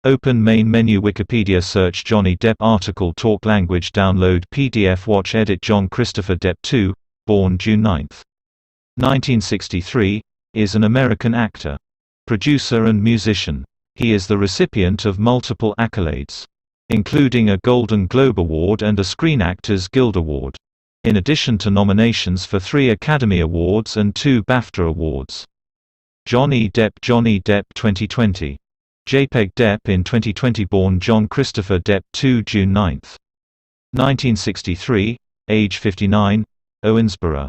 Open main menu. Wikipedia. Search Johnny Depp article. Talk language. Download PDF. Watch edit. John Christopher Depp II, born June 9, 1963, is an American actor, producer and musician. He is the recipient of multiple accolades, including a Golden Globe Award and a Screen Actors Guild Award, in addition to nominations for 3 Academy Awards and 2 BAFTA Awards. Johnny Depp 2020. JPEG Depp in 2020. Born John Christopher Depp II, June 9, 1963, age 59, Owensboro,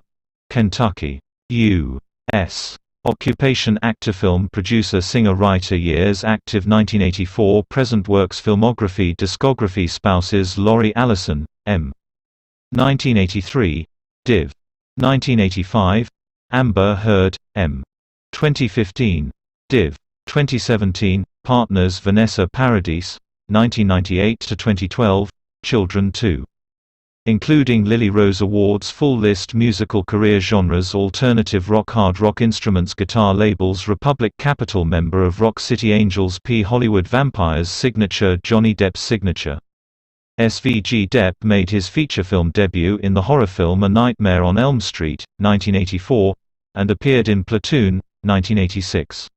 Kentucky, U.S. Occupation actor. Film producer singer writer. Years active 1984 present. Works. Filmography discography. Spouses. Laurie Allison, M. 1983, Div. 1985, Amber Heard, M. 2015, Div. 2017, Partners. Vanessa Paradis, 1998–2012, Children 2. Including Lily Rose Awards. Full list. Musical career. Genres: alternative rock, hard rock. Instruments: guitar. Labels: Republic. Capital. Member of Rock City Angels. P. Hollywood Vampires. Signature. Johnny Depp's signature. SVG. Depp made his feature film debut in the horror film A Nightmare on Elm Street, 1984, and appeared in Platoon, 1986.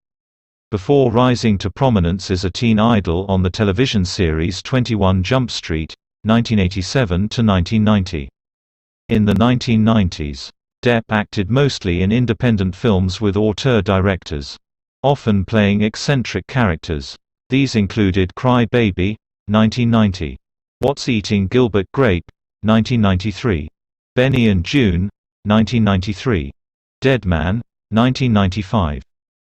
Before rising to prominence as a teen idol on the television series 21 Jump Street, 1987–1990. In the 1990s, Depp acted mostly in independent films with auteur directors, often playing eccentric characters. These included Cry Baby, 1990. What's Eating Gilbert Grape, 1993. Benny and June, 1993. Dead Man, 1995.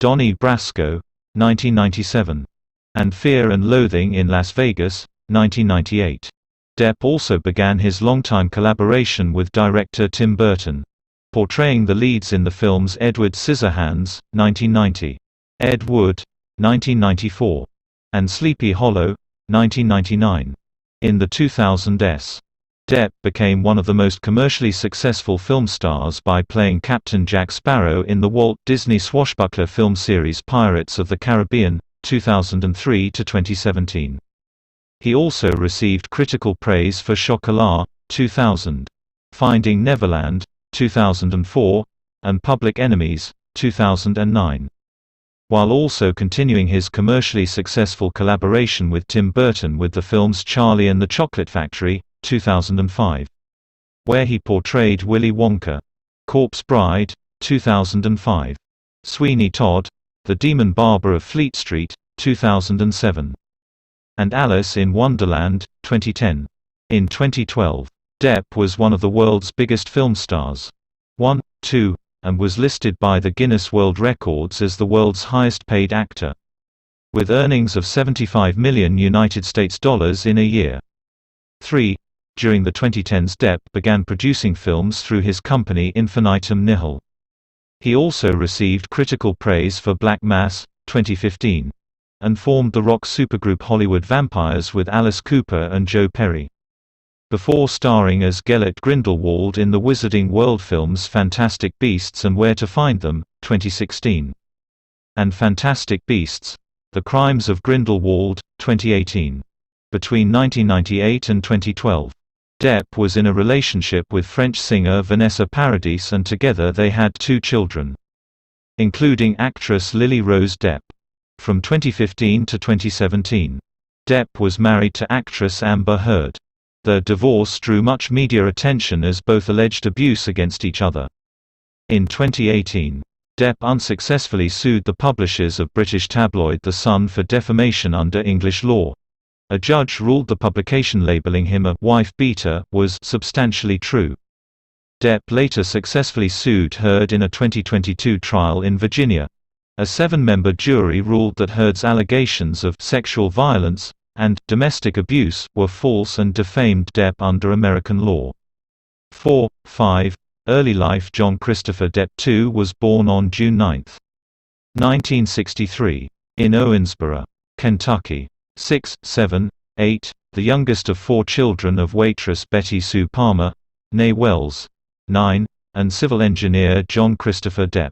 Donnie Brasco, 1997. And Fear and Loathing in Las Vegas, 1998. Depp also began his longtime collaboration with director Tim Burton, portraying the leads in the films Edward Scissorhands, 1990, Ed Wood, 1994, and Sleepy Hollow, 1999. In the 2000s, Depp became one of the most commercially successful film stars by playing Captain Jack Sparrow in the Walt Disney swashbuckler film series Pirates of the Caribbean, 2003–2017. He also received critical praise for Chocolat, 2000, Finding Neverland, 2004, and Public Enemies, 2009. While also continuing his commercially successful collaboration with Tim Burton with the films Charlie and the Chocolate Factory, 2005, where he portrayed Willy Wonka, Corpse Bride, 2005, Sweeney Todd, The Demon Barber of Fleet Street, 2007, and Alice in Wonderland, 2010. In 2012, Depp was one of the world's biggest film stars. 1, 2, and was listed by the Guinness World Records as the world's highest-paid actor, with earnings of $75 million in a year. 3. During the 2010s, Depp began producing films through his company Infinitum Nihil. He also received critical praise for Black Mass, 2015, and formed the rock supergroup Hollywood Vampires with Alice Cooper and Joe Perry, before starring as Gellert Grindelwald in the Wizarding World films Fantastic Beasts and Where to Find Them, 2016, and Fantastic Beasts: The Crimes of Grindelwald, 2018. Between 1998 and 2012, Depp was in a relationship with French singer Vanessa Paradis, and together they had 2 children, including actress Lily Rose Depp. From 2015 to 2017, Depp was married to actress Amber Heard. Their divorce drew much media attention as both alleged abuse against each other. In 2018, Depp unsuccessfully sued the publishers of British tabloid The Sun for defamation under English law. A judge ruled the publication labeling him a wife-beater was substantially true. Depp later successfully sued Heard in a 2022 trial in Virginia. A 7-member jury ruled that Heard's allegations of sexual violence and domestic abuse were false and defamed Depp under American law. 4. 5. Early life. John Christopher Depp II was born on June 9, 1963, in Owensboro, Kentucky. 6, 7, 8, the youngest of 4 children of waitress Betty Sue Palmer, née Wells, 9, and civil engineer John Christopher Depp.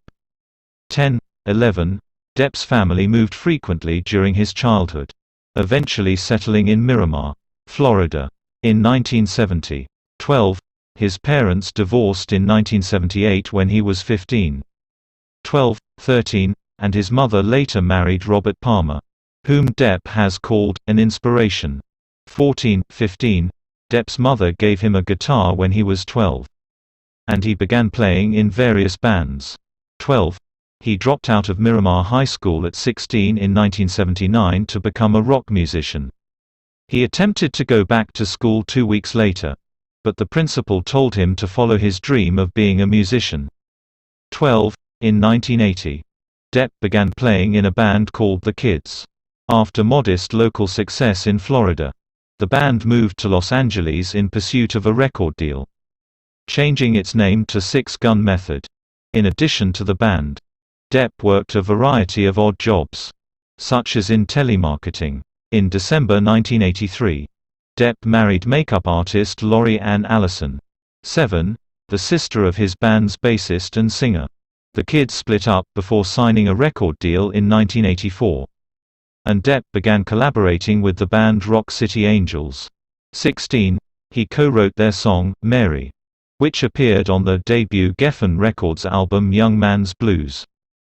10, 11, Depp's family moved frequently during his childhood. eventually settling in Miramar, Florida. In 1970. 12. His parents divorced in 1978 when he was 15. 12, 13, and his mother later married Robert Palmer, whom Depp has called an inspiration. 14, 15. Depp's mother gave him a guitar when he was 12. And he began playing in various bands. 12. He dropped out of Miramar High School at 16 in 1979 to become a rock musician. He attempted to go back to school 2 weeks later, but the principal told him to follow his dream of being a musician. 12. In 1980. Depp began playing in a band called The Kids. After modest local success in Florida, the band moved to Los Angeles in pursuit of a record deal, changing its name to Six Gun Method. In addition to the band, Depp worked a variety of odd jobs, such as in telemarketing. In December 1983, Depp married makeup artist Lori Ann Allison. 7. The sister of his band's bassist and singer. The Kids split up before signing a record deal in 1984. And Depp began collaborating with the band Rock City Angels. 16. He co-wrote their song, Mary, which appeared on the debut Geffen Records album Young Man's Blues.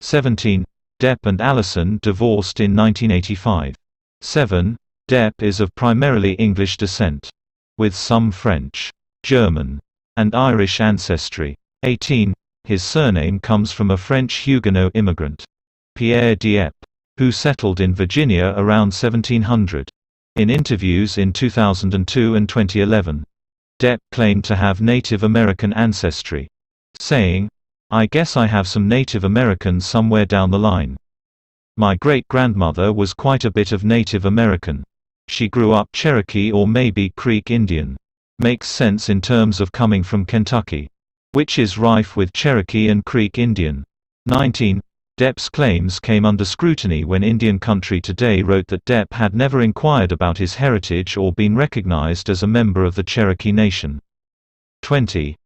17. Depp and Allison divorced in 1985. 7. Depp is of primarily English descent, with some French, German, and Irish ancestry. 18. His surname comes from a French Huguenot immigrant, Pierre Dieppe, who settled in Virginia around 1700. In interviews in 2002 and 2011, Depp claimed to have Native American ancestry, saying, "I guess I have some Native American somewhere down the line. My great-grandmother was quite a bit of Native American. She grew up Cherokee or maybe Creek Indian. Makes sense in terms of coming from Kentucky, which is rife with Cherokee and Creek Indian." 19. Depp's claims came under scrutiny when Indian Country Today wrote that Depp had never inquired about his heritage or been recognized as a member of the Cherokee Nation. 20.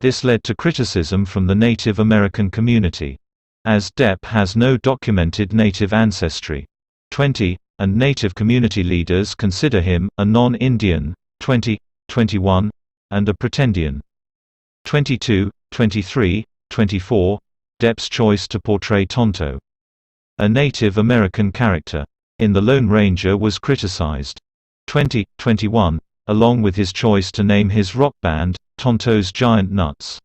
This led to criticism from the Native American community, as Depp has no documented Native ancestry. 20. And Native community leaders consider him a non-Indian. 20, 21, and a pretendian. 22, 23, 24. Depp's choice to portray Tonto, a Native American character, in The Lone Ranger was criticized. 20, 21, along with his choice to name his rock band, Tonto's Giant Nuts.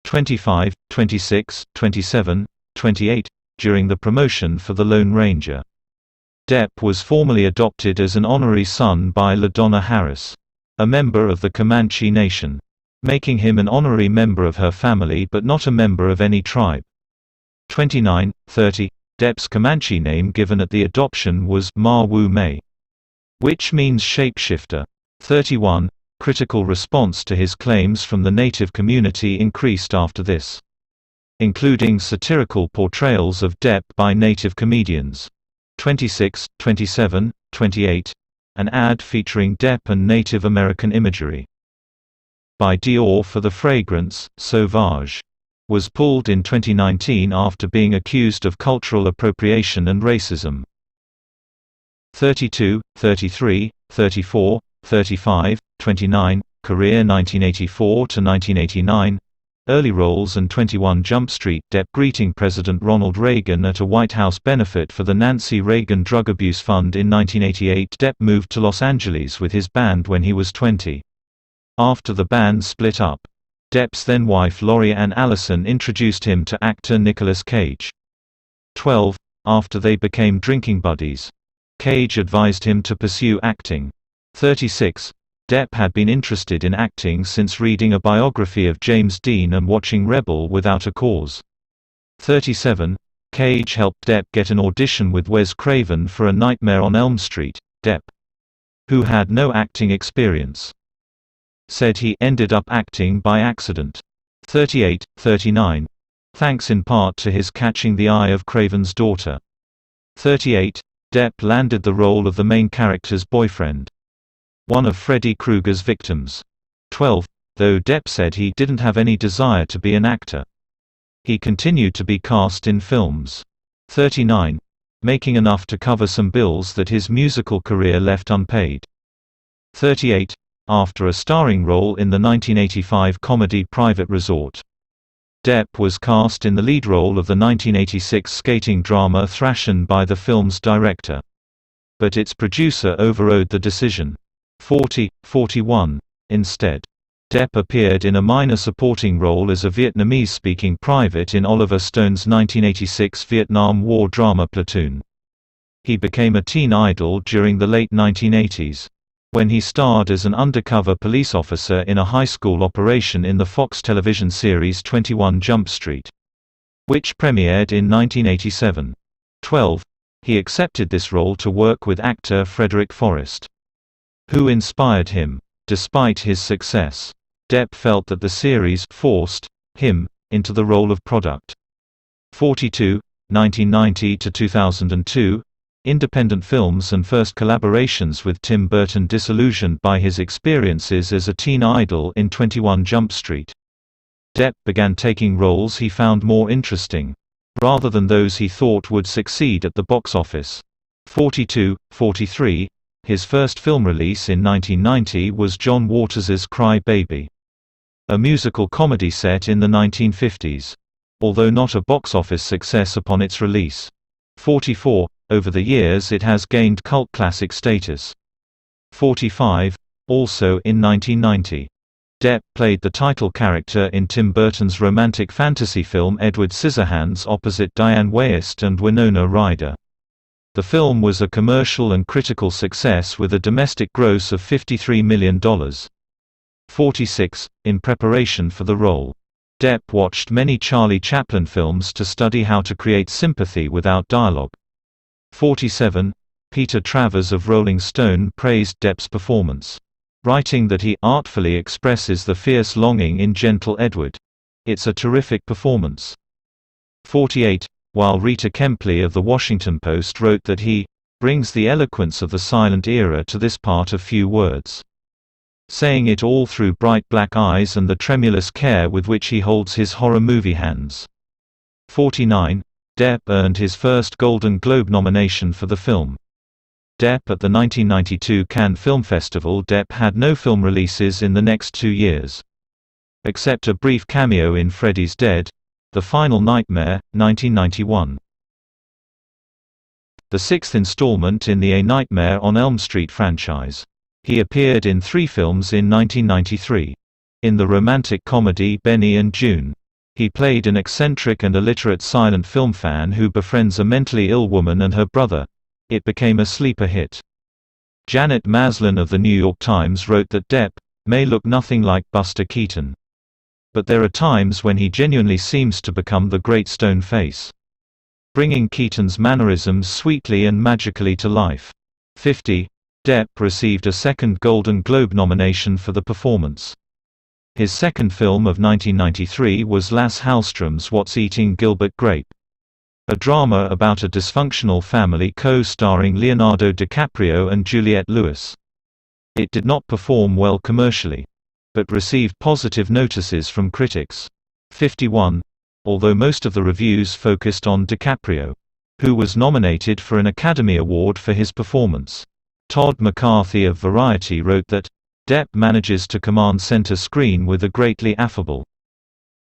25, 26, 27, 28, during the promotion for The Lone Ranger. Depp was formally adopted as an honorary son by LaDonna Harris, a member of the Comanche Nation, making him an honorary member of her family but not a member of any tribe. 29, 30, Depp's Comanche name given at the adoption was Ma Wu Mei, which means shapeshifter. 31, critical response to his claims from the Native community increased after this, including satirical portrayals of Depp by Native comedians. 26, 27, 28, an ad featuring Depp and Native American imagery by Dior for the fragrance, Sauvage, was pulled in 2019 after being accused of cultural appropriation and racism. 32, 33, 34, 35, 29, career 1984 to 1989, early roles and 21 Jump Street. Depp greeting President Ronald Reagan at a White House benefit for the Nancy Reagan Drug Abuse Fund in 1988. Depp moved to Los Angeles with his band when he was 20. After the band split up, Depp's then-wife Lori Ann Allison introduced him to actor Nicolas Cage. 12. After they became drinking buddies, Cage advised him to pursue acting. 36. Depp had been interested in acting since reading a biography of James Dean and watching Rebel Without a Cause. 37. Cage helped Depp get an audition with Wes Craven for A Nightmare on Elm Street. Depp, who had no acting experience, said he ended up acting by accident. 38, 39. Thanks in part to his catching the eye of Craven's daughter. 38. Depp landed the role of the main character's boyfriend, one of Freddy Krueger's victims. 12. Though Depp said he didn't have any desire to be an actor, he continued to be cast in films. 39. making enough to cover some bills that his musical career left unpaid. 38. After a starring role in the 1985 comedy Private Resort. Depp was cast in the lead role of the 1986 skating drama Thrashin' by the film's director. But its producer overrode the decision. 41. Instead, Depp appeared in a minor supporting role as a Vietnamese-speaking private in Oliver Stone's 1986 Vietnam War drama Platoon. He became a teen idol during the late 1980s. When he starred as an undercover police officer in a high school operation in the Fox television series 21 Jump Street, which premiered in 1987. 12. He accepted this role to work with actor Frederick Forrest, who inspired him. Despite his success, Depp felt that the series forced him into the role of product. 42. 1990 to 2002. Independent films and first collaborations with Tim Burton disillusioned by his experiences as a teen idol in 21 Jump Street. Depp began taking roles he found more interesting, rather than those he thought would succeed at the box office. 43. His first film release in 1990 was John Waters's Cry Baby, a musical comedy set in the 1950s, although not a box office success upon its release. 44. Over the years it has gained cult classic status. 45. Also in 1990, Depp played the title character in Tim Burton's romantic fantasy film Edward Scissorhands opposite Diane Wiest and Winona Ryder. The film was a commercial and critical success with a domestic gross of $53 million. 46. In preparation for the role, Depp watched many Charlie Chaplin films to study how to create sympathy without dialogue. 47. Peter Travers of Rolling Stone praised Depp's performance, writing that he artfully expresses the fierce longing in Gentle Edward. It's a terrific performance. 48. While Rita Kempley of The Washington Post wrote that he brings the eloquence of the silent era to this part of few words, saying it all through bright black eyes and the tremulous care with which he holds his horror movie hands. 49. Depp earned his first Golden Globe nomination for the film. Depp at the 1992 Cannes Film Festival. Depp had no film releases in the next 2 years, except a brief cameo in Freddy's Dead: The Final Nightmare, 1991. The sixth installment in the A Nightmare on Elm Street franchise. He appeared in 3 films in 1993. In the romantic comedy Benny and June, he played an eccentric and illiterate silent film fan who befriends a mentally ill woman and her brother. It became a sleeper hit. Janet Maslin of The New York Times wrote that Depp may look nothing like Buster Keaton, but there are times when he genuinely seems to become the great stone face, bringing Keaton's mannerisms sweetly and magically to life. 50. Depp received a second Golden Globe nomination for the performance. His second film of 1993 was Lasse Hallström's What's Eating Gilbert Grape, a drama about a dysfunctional family co-starring Leonardo DiCaprio and Juliette Lewis. It did not perform well commercially, but received positive notices from critics. 51. Although most of the reviews focused on DiCaprio, who was nominated for an Academy Award for his performance, Todd McCarthy of Variety wrote that Depp manages to command center screen with a greatly affable,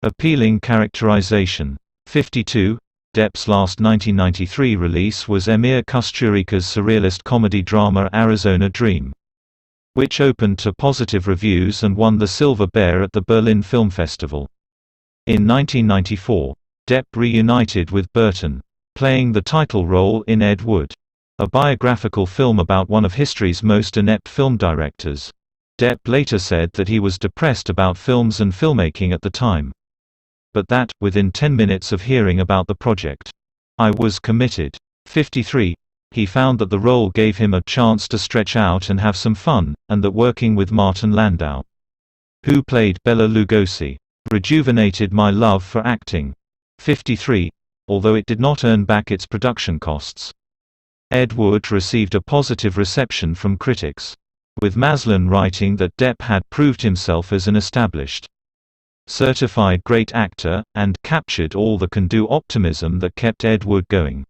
appealing characterization. 52. Depp's last 1993 release was Emir Kusturica's surrealist comedy drama Arizona Dream, which opened to positive reviews and won the Silver Bear at the Berlin Film Festival. In 1994, Depp reunited with Burton, playing the title role in Ed Wood, a biographical film about one of history's most inept film directors. Depp later said that he was depressed about films and filmmaking at the time, but that, within 10 minutes of hearing about the project, I was committed. 53. He found that the role gave him a chance to stretch out and have some fun, and that working with Martin Landau, who played Bela Lugosi, rejuvenated my love for acting. 53. Although it did not earn back its production costs, Ed Wood received a positive reception from critics, with Maslin writing that Depp had proved himself as an established, certified great actor, and captured all the can-do optimism that kept Ed Wood going.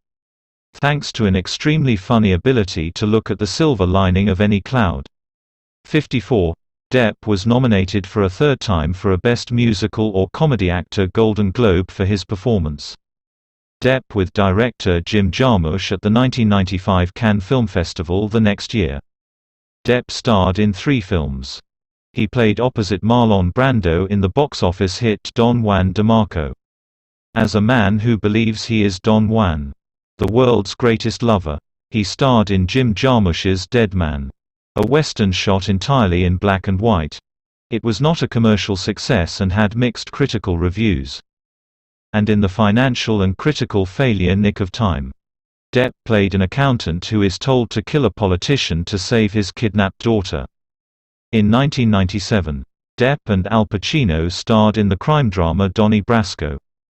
thanks to an extremely funny ability to look at the silver lining of any cloud. 54. Depp was nominated for a third time for a Best Musical or Comedy Actor Golden Globe for his performance. Depp with director Jim Jarmusch at the 1995 Cannes Film Festival the next year. Depp starred in 3 films. He played opposite Marlon Brando in the box office hit Don Juan DeMarco. As a man who believes he is Don Juan, the world's greatest lover, he starred in Jim Jarmusch's Dead Man, a western shot entirely in black and white. It was not a commercial success and had mixed critical reviews. And in the financial and critical failure Nick of Time, Depp played an accountant who is told to kill a politician to save his kidnapped daughter. In 1997, Depp and Al Pacino starred in the crime drama Donnie Brasco.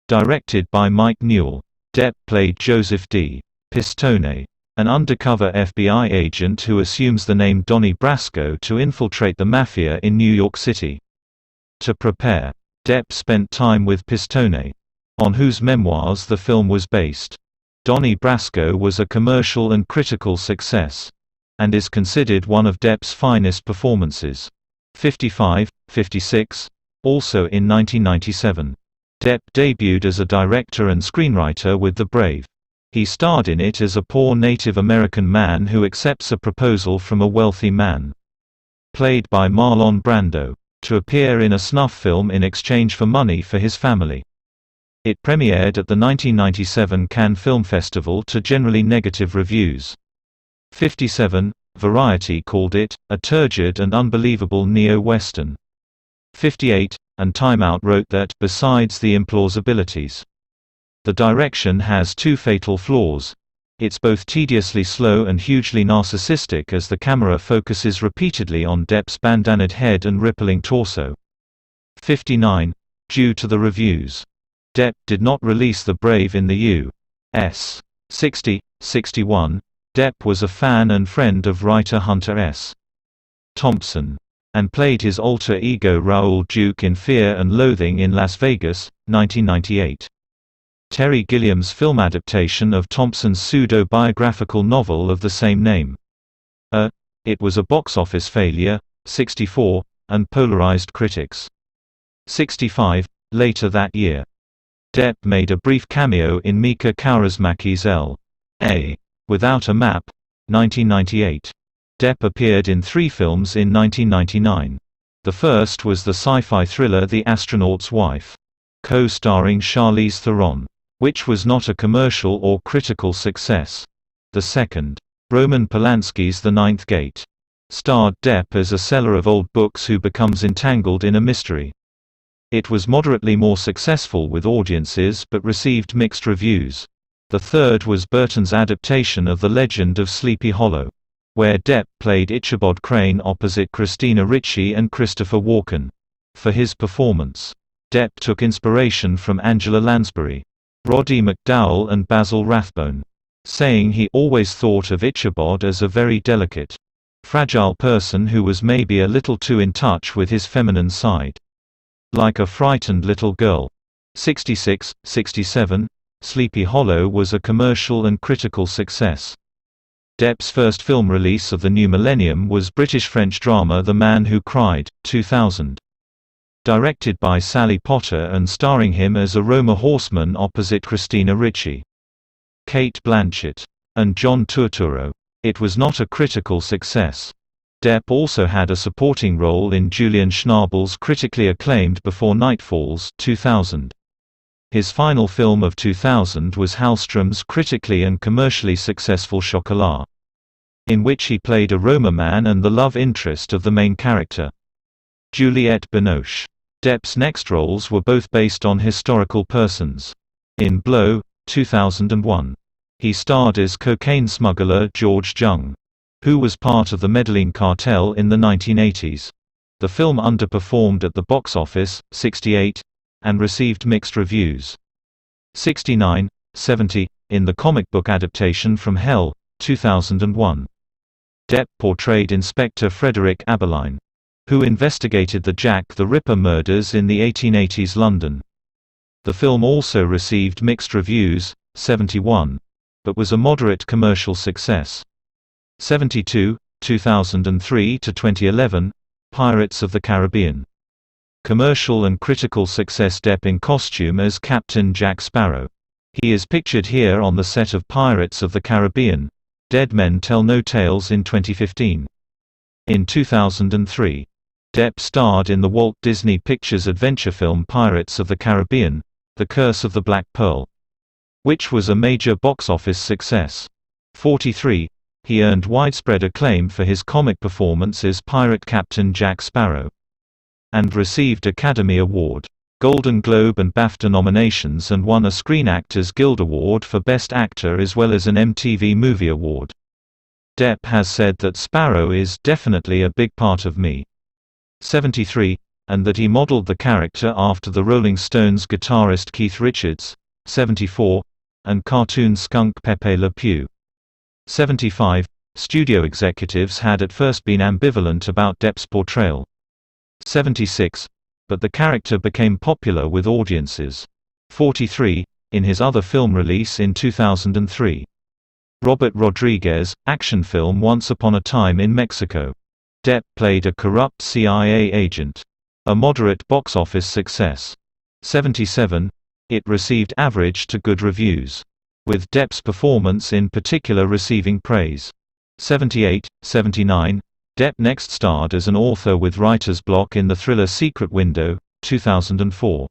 Directed by Mike Newell, Depp played Joseph D. Pistone, an undercover FBI agent who assumes the name Donnie Brasco to infiltrate the mafia in New York City. To prepare, Depp spent time with Pistone, on whose memoirs the film was based. Donnie Brasco was a commercial and critical success, and is considered one of Depp's finest performances. 55, 56. Also in 1997, Depp debuted as a director and screenwriter with The Brave. He starred in it as a poor Native American man who accepts a proposal from a wealthy man, played by Marlon Brando, to appear in a snuff film in exchange for money for his family. It premiered at the 1997 Cannes Film Festival to generally negative reviews. 57. Variety called it a turgid and unbelievable neo-Western. 58. And Time Out wrote that, besides the implausibilities, the direction has 2 fatal flaws. It's both tediously slow and hugely narcissistic as the camera focuses repeatedly on Depp's bandanaed head and rippling torso. 59. Due to the reviews, Depp did not release The Brave in the U.S. 60. 61. Depp was a fan and friend of writer Hunter S. Thompson, and played his alter ego Raoul Duke in Fear and Loathing in Las Vegas, 1998. Terry Gilliam's film adaptation of Thompson's pseudo-biographical novel of the same name. It was a box office failure, 64, and polarized critics. 65. Later that year, Depp made a brief cameo in Mika Kaurismäki's L.A. Without a Map, 1998. Depp appeared in 3 films in 1999. The first was the sci-fi thriller The Astronaut's Wife, co-starring Charlize Theron, which was not a commercial or critical success. The second, Roman Polanski's The Ninth Gate, starred Depp as a seller of old books who becomes entangled in a mystery. It was moderately more successful with audiences but received mixed reviews. The third was Burton's adaptation of The Legend of Sleepy Hollow, where Depp played Ichabod Crane opposite Christina Ricci and Christopher Walken. For his performance, Depp took inspiration from Angela Lansbury, Roddy McDowall and Basil Rathbone, saying he always thought of Ichabod as a very delicate, fragile person who was maybe a little too in touch with his feminine side, like a frightened little girl. 66, 67. Sleepy Hollow was a commercial and critical success. Depp's first film release of the new millennium was British-French drama The Man Who Cried, 2000. Directed by Sally Potter and starring him as a Roma horseman opposite Christina Ricci, Cate Blanchett, and John Turturro. It was not a critical success. Depp also had a supporting role in Julian Schnabel's critically acclaimed Before Night Falls, 2000. His final film of 2000 was Hallström's critically and commercially successful Chocolat, in which he played a Roma man and the love interest of the main character, Juliette Binoche. Depp's next roles were both based on historical persons. In Blow, 2001, he starred as cocaine smuggler George Jung, who was part of the Medellin cartel in the 1980s. The film underperformed at the box office, 68, and received mixed reviews. 69, 70. In the comic book adaptation From Hell, 2001, Depp portrayed Inspector Frederick Aberline, who investigated the Jack the Ripper murders in the 1880s London. The film also received mixed reviews. 71. but was a moderate commercial success. 72, 2003 to 2011, Pirates of the Caribbean. Commercial and critical success. Depp in costume as Captain Jack Sparrow. He is pictured here on the set of Pirates of the Caribbean, Dead Men Tell No Tales in 2015. In 2003, Depp starred in the Walt Disney Pictures adventure film Pirates of the Caribbean, The Curse of the Black Pearl, which was a major box office success. 43. He earned widespread acclaim for his comic performance as Pirate Captain Jack Sparrow, and received Academy Award, Golden Globe and BAFTA nominations, and won a Screen Actors Guild Award for Best Actor as well as an MTV Movie Award. Depp has said that Sparrow is definitely a big part of me. 73, and that he modeled the character after the Rolling Stones guitarist Keith Richards. 74, and cartoon skunk Pepe Le Pew. 75, studio executives had at first been ambivalent about Depp's portrayal. 76, but the character became popular with audiences. 43, in his other film release in 2003. Robert Rodriguez, action film Once Upon a Time in Mexico. Depp played a corrupt CIA agent. A moderate box office success. 77, it received average to good reviews, with Depp's performance in particular receiving praise. 78, 79, Depp next starred as an author with writer's block in the thriller Secret Window, 2004.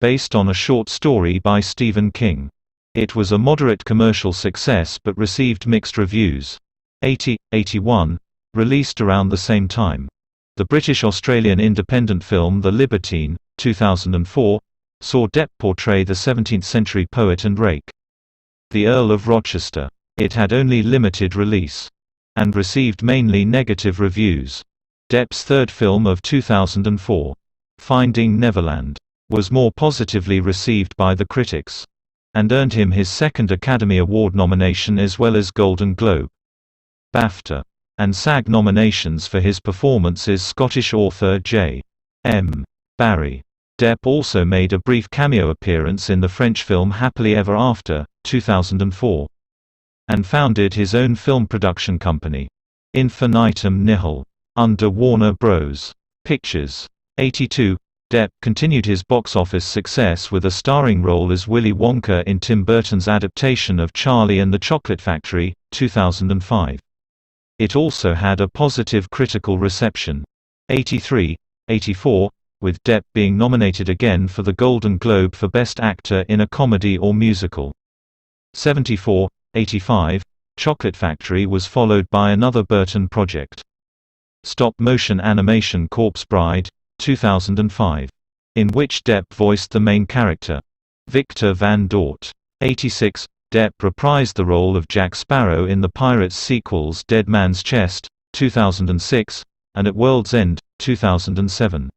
Based on a short story by Stephen King. It was a moderate commercial success but received mixed reviews. 80, 81, released around the same time. The British-Australian independent film The Libertine, 2004, saw Depp portray the 17th-century poet and rake, the Earl of Rochester. It had only limited release, and received mainly negative reviews. Depp's third film of 2004, Finding Neverland, was more positively received by the critics, and earned him his second Academy Award nomination as well as Golden Globe, BAFTA, and SAG nominations for his performance as Scottish author J. M. Barrie. Depp also made a brief cameo appearance in the French film Happily Ever After, 2004, and founded his own film production company, Infinitum Nihil, under Warner Bros. Pictures. 82, Depp continued his box office success with a starring role as Willy Wonka in Tim Burton's adaptation of Charlie and the Chocolate Factory, 2005. It also had a positive critical reception. 83, 84, with Depp being nominated again for the Golden Globe for Best Actor in a Comedy or Musical. 74, 85, Chocolate Factory was followed by another Burton project, stop-motion animation Corpse Bride, 2005, in which Depp voiced the main character, Victor Van Dort. 86, Depp reprised the role of Jack Sparrow in the Pirates sequels Dead Man's Chest, 2006, and At World's End, 2007,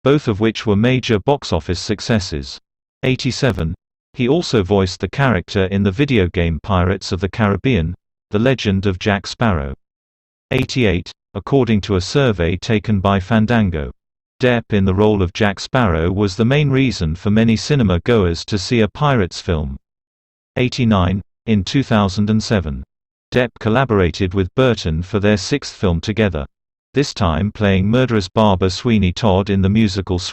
both of which were major box office successes. 87, he also voiced the character in the video game Pirates of the Caribbean, The Legend of Jack Sparrow. 88, according to a survey taken by Fandango, Depp in the role of Jack Sparrow was the main reason for many cinema-goers to see a Pirates film. 89, in 2007, Depp collaborated with Burton for their sixth film together, this time playing murderous barber Sweeney Todd in the musical